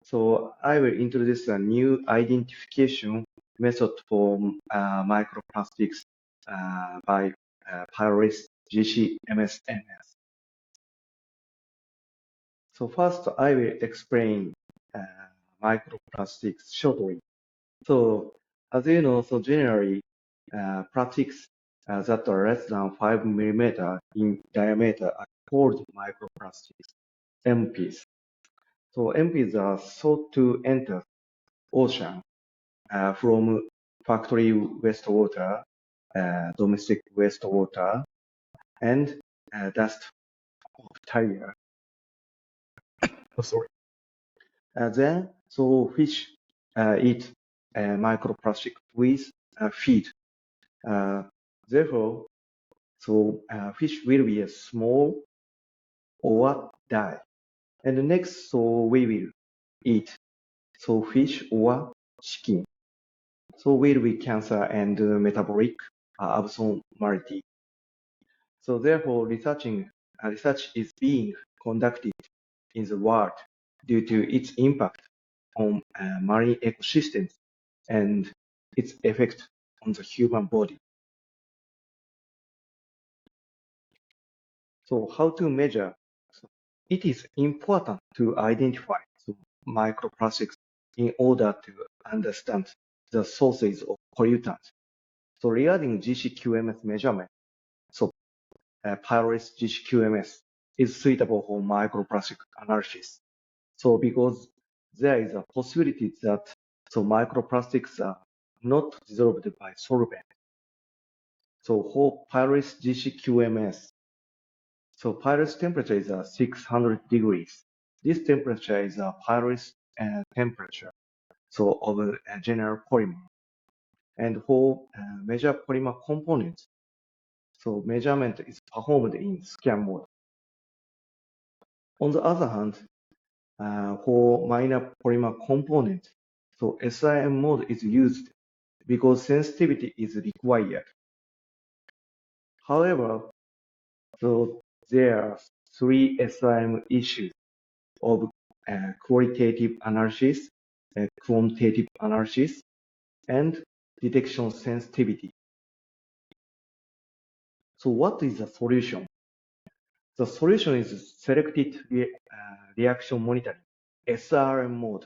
So I will introduce a new identification method for microplastics by Pyrolase GC-MS-MS. So first, I will explain microplastics shortly. So as you know, so generally, plastics that are less than 5 millimeter in diameter are called microplastics, MPs. So MPs are thought to enter ocean from factory wastewater, domestic wastewater, and dust of tire. Oh, sorry. Then, so fish eat microplastic with feed. Therefore, so fish will be small or die. And next, so we will eat so fish or chicken. So will be cancer and metabolic abnormality. So therefore, research is being conducted in the world due to its impact on marine ecosystems and its effect on the human body. So how to measure? So it is important to identify microplastics in order to understand the sources of pollutants. So regarding GCQMS measurement, so Pyrolase GCQMS is suitable for microplastic analysis. So because there is a possibility that so microplastics are not dissolved by solvent. So for Pyrolase GCQMS, so Pyrolase temperature is 600 degrees. This temperature is a Pyrolase temperature, so of a general polymer. And for measure polymer components, so measurement is performed in scan mode. On the other hand, for minor polymer components, so SIM mode is used because sensitivity is required. However, so there are three SIM issues of qualitative analysis, quantitative analysis, and detection sensitivity. So what is the solution? The solution is selected reaction monitoring, SRM mode.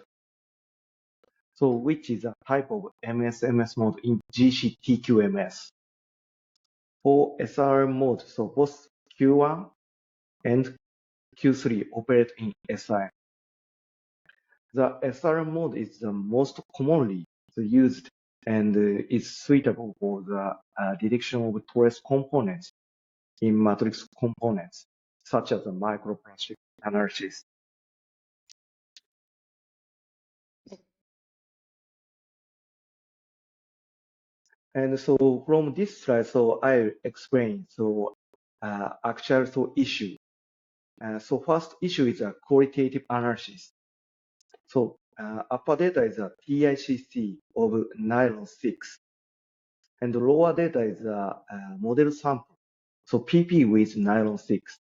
So which is a type of MS-MS mode in GC-TQMS. For SRM mode, so both Q1 and Q3 operate in SIM. The SRM mode is the most commonly used and is suitable for the detection of trace components in matrix components, such as the microplastic analysis. And so from this slide, so I explain actual issue. So first issue is a qualitative analysis. So upper data is a TICC of nylon 6, and the lower data is a model sample, so PP with nylon 6.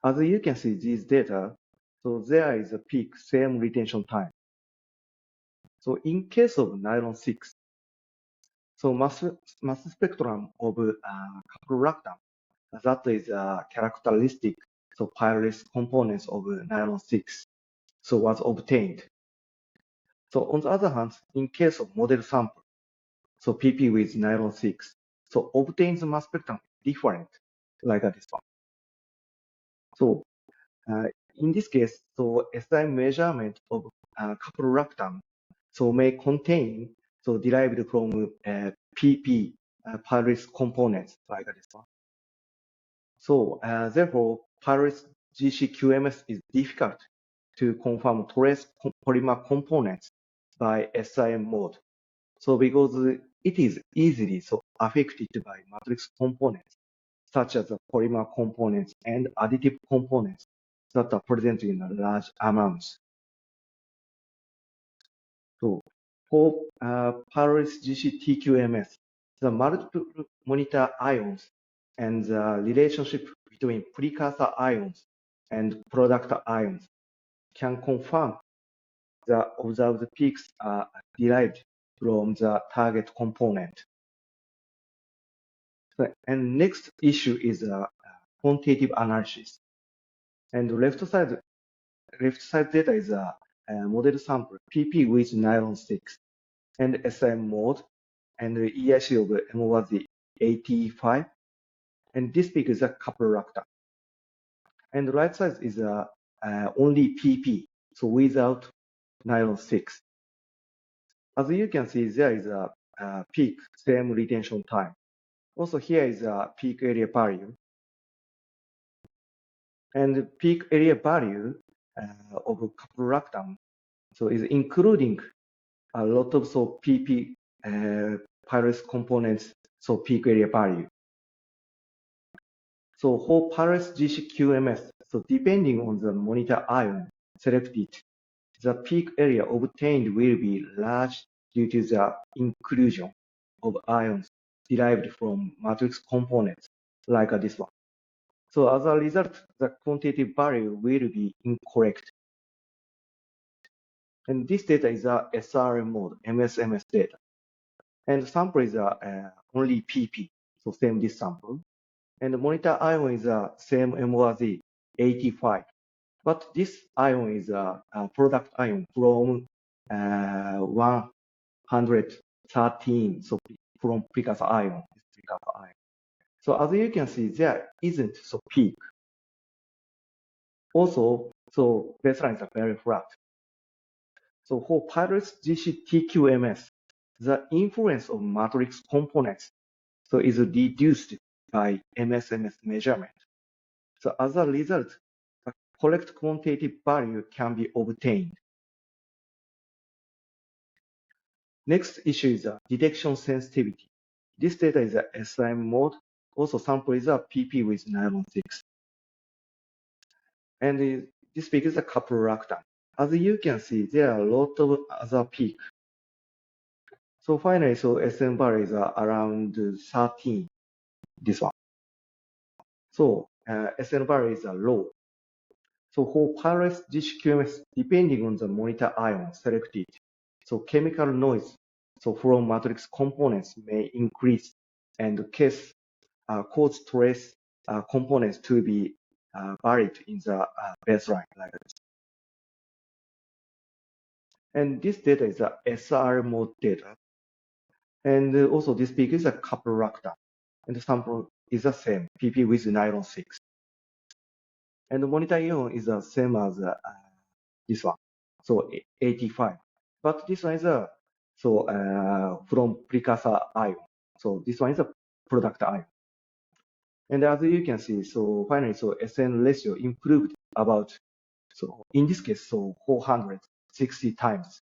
As you can see these data, so there is a peak same retention time. So in case of nylon 6, so mass spectrum of caprolactam, that is characteristic, so Pyrolase components of nylon 6, so was obtained. So on the other hand, in case of model sample, so PP with nylon 6, so obtains mass spectrum different, like this one. So in this case, so SI measurement of caprolactam, so may contain, so derived from PP Pyrolase components, like this one. So therefore, Pyrolase GCQMS is difficult to confirm trace polymer components by SIM mode. So because it is easily so affected by matrix components, such as the polymer components and additive components that are present in large amounts. So for Pyrolase GC-TQMS, the multiple monitor ions and the relationship between precursor ions and product ions can confirm the observed peaks are derived from the target component. And next issue is quantitative analysis. And left side data is a model sample PP with nylon 6 and SIM mode and the EIC of M was the 85. And this peak is a caprolactam. And the right side is only PP, so without nylon 6. As you can see, there is a peak same retention time. Also here is a peak area value. And the peak area value of caprolactam, so is including a lot of PP pyrrolase components, so peak area value. So for pyrrolase GCQMS, so depending on the monitor ion selected, the peak area obtained will be large due to the inclusion of ions derived from matrix components like this one. So as a result, the quantitative value will be incorrect. And this data is a SRM mode, MSMS data. And the sample is only PP, so same this sample. And the monitor ion is same MOZ 85. But this ion is a product ion from 113, so from precursor ion. So as you can see, there isn't so peak. Also, so baselines are very flat. So for pyrrolase GCTQMS, the influence of matrix components so is reduced by MSMS measurement. So as a result, the correct quantitative value can be obtained. Next issue is detection sensitivity. This data is a SIM mode. Also sample is a PP with nylon 6. And this peak is a caprolactam. As you can see, there are a lot of other peaks. So finally, so SM bar is around 13, this one. So SN bar is low. So for pyrrolase GCQMS, depending on the monitor ion selected, so chemical noise so from matrix components may increase and cause trace components to be buried in the baseline like this. And this data is a SR mode data. And also this peak is a caprolactam. And the sample is the same, PP with nylon 6. And the monitor ion is the same as this one, so 85. But this one is from precursor ion. So this one is a product ion. And as you can see, so finally, so SN ratio improved about, so in this case, so 460 times.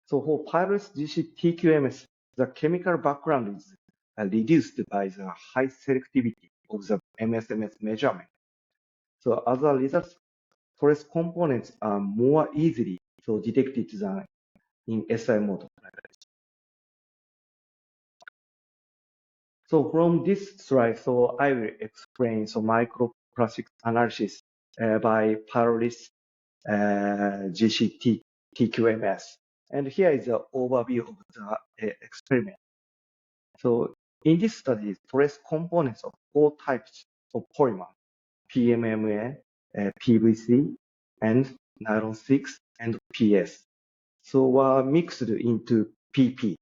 So for pyrrolase GCTQMS, the chemical background is reduced by the high selectivity of the MSMS measurement. So as a result, trace components are more easily so detected than in SI mode. So from this slide, so I will explain so microplastics analysis by pyrrolase GCTQMS. And here is an overview of the experiment. So in this study, trace components of four types of polymer, PMMA, PVC, and nylon 6 and PS. So were mixed into PP.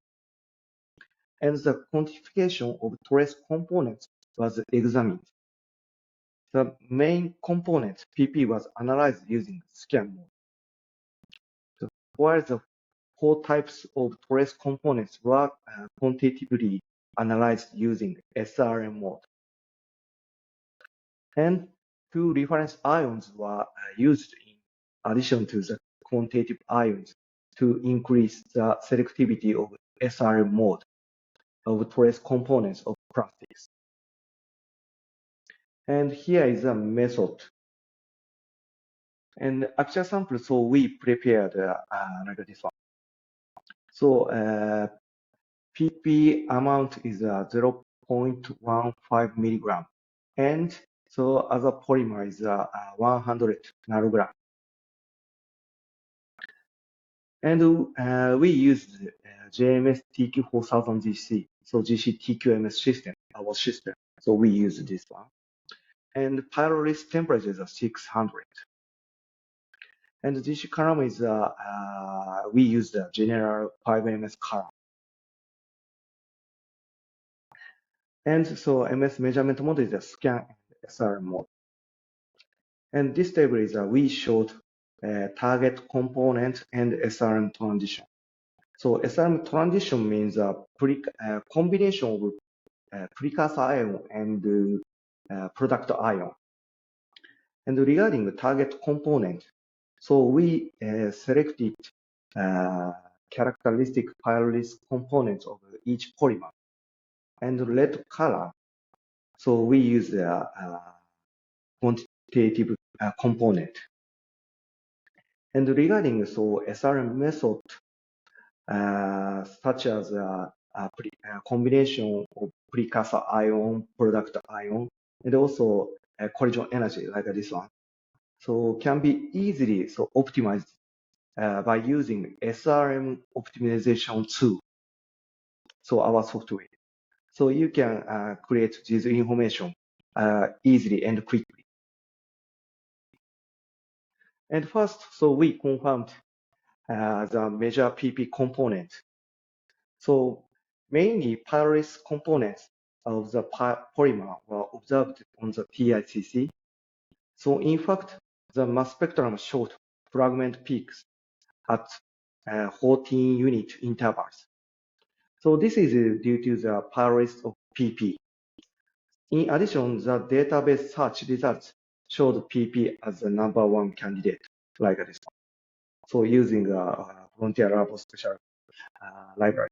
And the quantification of trace components was examined. The main component, PP, was analyzed using scan mode. So while the four types of trace components were quantitatively analyzed using SRM mode. And two reference ions were used in addition to the quantitative ions to increase the selectivity of SRM mode of trace components of plastics. And here is a method. And actual sample, so we prepared like this one. So PP amount is 0.15 milligram. And so other polymer is 100 nanogram. And we use JMS TQ4000 GC, so GC TQMS system, our system. So we use this one. And pyrolysis temperature is 600. And GC column is, we use the general 5ms column. And so MS measurement mode is a scan and SRM mode. And this table is we showed target component and SRM transition. So SRM transition means a combination of precursor ion and product ion. And regarding the target component, so we selected characteristic pyrolysis components of each polymer. And red color, so we use the quantitative component. And regarding SRM method, such as a combination of precursor ion, product ion, and also collision energy like this one. So can be easily optimized by using SRM optimization tool. So our software. So you can create this information easily and quickly. And first, so we confirmed the major PP component. So mainly pyrolysis components of the polymer were observed on the TICC. So in fact, the mass spectrum showed fragment peaks at 14 unit intervals. So this is due to the pyrolysis of PP. In addition, the database search results showed PP as the #1 candidate, like this one. So using Frontier Lab special library.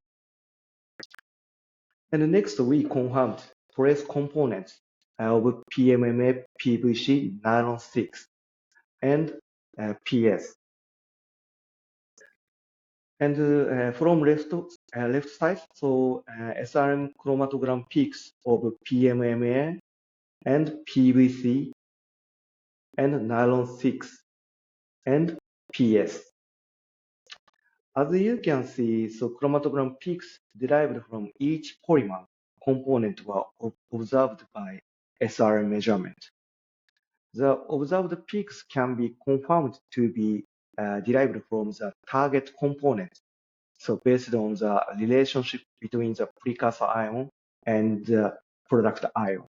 And next, we confirmed trace components of PMMA, PVC, nylon 6, and PS. And from left side, so SRM chromatogram peaks of PMMA and PVC and nylon 6 and PS. As you can see, so chromatogram peaks derived from each polymer component were observed by SRM measurement. The observed peaks can be confirmed to be derived from the target component. So based on the relationship between the precursor ion and the product ion.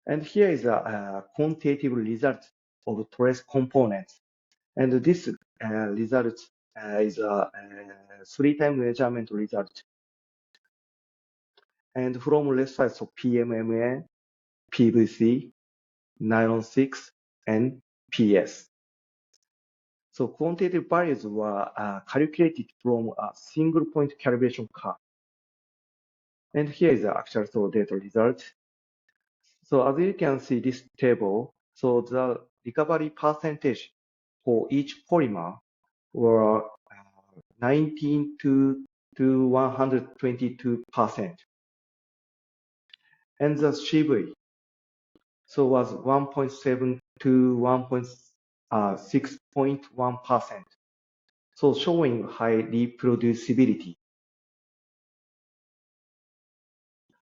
And here is a quantitative result of trace components. And this result is a 3-time measurement result. And from left side, so PMMA, PVC, nylon 6, and PS. So quantitative values were calculated from a single point calibration curve. And here is the actual data result. So as you can see this table, so the recovery percentage for each polymer were 19 to 122%. And the CV so was 1.7 to 6.1%. So showing high reproducibility.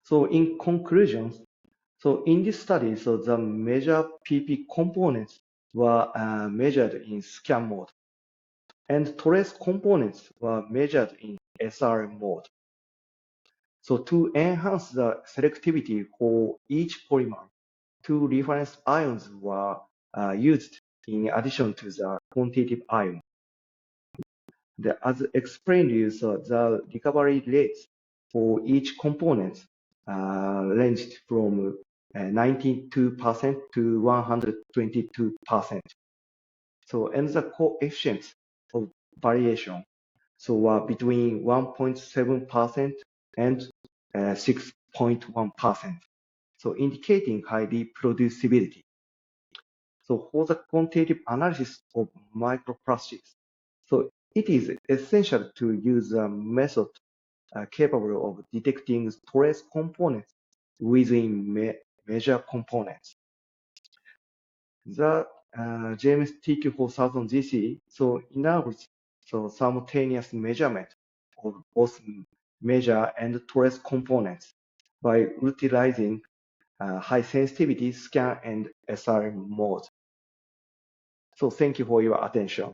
So in conclusion, so in this study, so the major PP components were measured in scan mode, and trace components were measured in SRM mode. So to enhance the selectivity for each polymer, two reference ions were used in addition to the quantitative ion. As explained, so the recovery rates for each component ranged from 92% to 122%. So, and the coefficients of variation were between 1.7% and 6.1%. So indicating high reproducibility. So for the quantitative analysis of microplastics, so it is essential to use a method capable of detecting trace components within major components. The JMS TQ4000 GC enables simultaneous measurement of both measure and trace components by utilizing high sensitivity scan and SRM mode. So thank you for your attention.